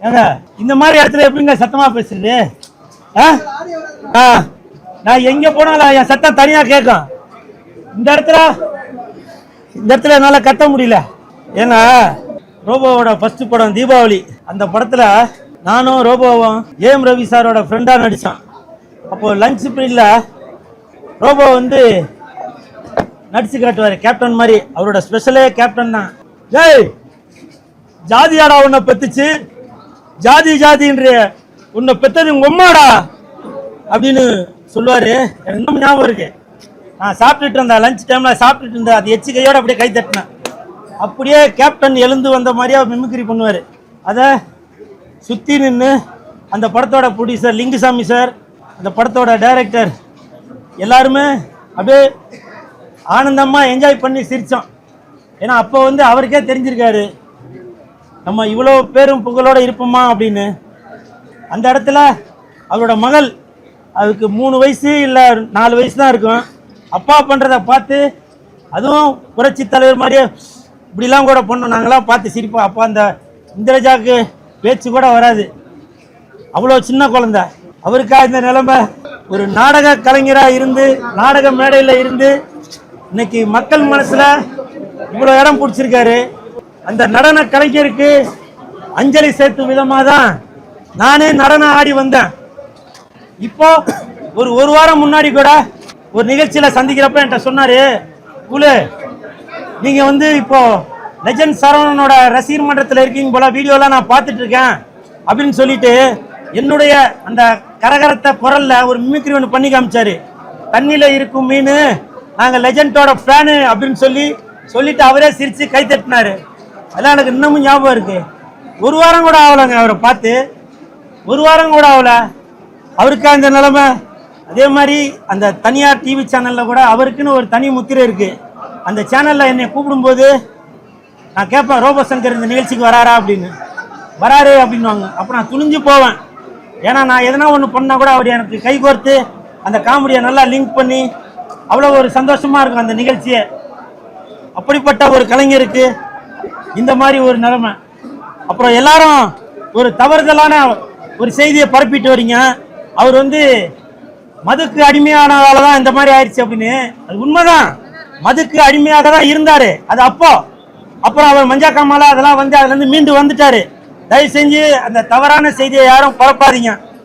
ஏங்க இந்த மாதிரி இடத்துல எப்படிங்க சத்தமா பேசுறது? நான் எங்க போனாலும் என் சத்தம் தனியா கேட்கும். இந்த இடத்துல என்னால கத்த முடியல. ஏன்னா ரோபோவோட ஃபர்ஸ்ட் படம் தீபாவளி. அந்த படத்துல நானும் ரோபோவும் ஏம் ரவி சாரோட ஃப்ரெண்டா நடிச்சான். அப்போ லஞ்ச் பீரியட்ல ரோபோ வந்து நடிச்சு காட்டுவாரு கேப்டன் மாதிரி. அவரோட ஸ்பெஷலே கேப்டன் தான். ஜெய் ஜாதியாடா உன்னை பெத்துச்சு, ஜாதி ஜாதின்ற உன்னை பெத்தது உங்க உம்மாடா அப்படின்னு சொல்லுவாரு. எனக்கு இன்னும் ஞாபகம் இருக்கு. நான் சாப்பிட்டுட்டு இருந்தேன், லஞ்ச் டைம்ல சாப்பிட்டுட்டு இருந்தேன். அது எச்சு கையோட அப்படியே கை தட்டினேன். அப்படியே கேப்டன் எழுந்து வந்த மாதிரியே மிமிக்ரி பண்ணுவார். அதை சுற்றி நின்று அந்த படத்தோட ப்ரொடியூசர் லிங்குசாமி சார், அந்த படத்தோட டைரக்டர் எல்லாருமே அப்படியே ஆனந்தமாக என்ஜாய் பண்ணி சிரித்தோம். ஏன்னா அப்போ வந்து அவருக்கே தெரிஞ்சிருக்காரு நம்ம இவ்வளோ பேரும் புகழோடு இருப்போமா அப்படின்னு. அந்த இடத்துல அவரோட மகள், அதுக்கு 3 வயசு இல்லை 4 வயசு தான் இருக்கும், அப்பா பண்ணுறதை பார்த்து அதுவும் புரட்சி தலைவர் மாதிரியே இப்படிலாம் கூட பண்ணோம். நாங்களாம் பார்த்து சிரிப்போம். அப்போ அந்த இந்திரஜாவுக்கு பேச்சு கூட வராது, அவ்வளோ சின்ன குழந்தை. அவருக்கா இந்த நிலைமை? ஒரு நாடக கலைஞராக இருந்து நாடக மேடையில் இருந்து இன்னைக்கு மக்கள் மனசில் இவ்வளோ இடம் பிடிச்சிருக்காரு. அந்த நடன கலைஞருக்கு அஞ்சலி சேர்த்து விதமாக தான் நானே நடனம் ஆடி வந்தேன். இப்போ ஒரு வாரம் முன்னாடி கூட ஒரு நிகழ்ச்சியில் சந்திக்கிறப்ப என்கிட்ட சொன்னார், குலு நீங்க வந்து இப்போ லெஜண்ட் சரவணனோட ரசிகர் மன்றத்தில் இருக்கீங்க போல, வீடியோலாம் நான் பார்த்துட்டு இருக்கேன் அப்படின்னு சொல்லிட்டு என்னுடைய அந்த கரகரத்த குரல்ல ஒரு மிமிக்ரி ஒன்று பண்ணி காமிச்சாரு. தண்ணியில இருக்கும் மீன், நாங்கள் லெஜண்டோட ஃபேனு அப்படின்னு சொல்லிட்டு அவரே சிரிச்சு கை தட்டினாரு. அதெல்லாம் எனக்கு இன்னமும் ஞாபகம் இருக்கு. ஒரு வாரம் கூட ஆகலைங்க அவரை பார்த்து, ஒரு வாரம் கூட ஆகல. அவருக்கா இந்த நிலைமை? அதே மாதிரி அந்த தனியார் டிவி சேனல்ல கூட அவருக்குன்னு ஒரு தனி முத்திரை இருக்கு. அந்த சேனலில் என்னை கூப்பிடும்போது நான் கேட்பேன், ரோபோ சங்கர் இந்த நிகழ்ச்சிக்கு வராரா அப்படின்னு. வராரு அப்படின்வாங்க. அப்போ நான் துணிஞ்சு போவேன். ஏன்னா நான் எதனா ஒன்று பண்ணால் கூட அவர் எனக்கு கை கோர்த்து அந்த காமெடியை நல்லா லிங்க் பண்ணி அவ்வளோ ஒரு சந்தோஷமாக இருக்கும் அந்த நிகழ்ச்சியை. அப்படிப்பட்ட ஒரு கலைஞருக்கு இந்த மாதிரி ஒரு நிலைமை. அப்புறம் எல்லாரும் ஒரு தவறுதலான ஒரு செய்தியை பரப்பிட்டு வரீங்க. அவர் வந்து மதுக்கு அடிமையானதால தான் இந்த மாதிரி ஆயிடுச்சு அப்படின்னு. அது உண்மைதான், மதுக்கு அடிமையாக தான் இருந்தாரு. அது அப்புறம் அவர் மஞ்சா காமாலா அதெல்லாம் வந்து அதுல இருந்து மீண்டு வந்துட்டாரு. தயவு செஞ்சு அந்த தவறான செய்தியை யாரும் பரப்பாதீங்க.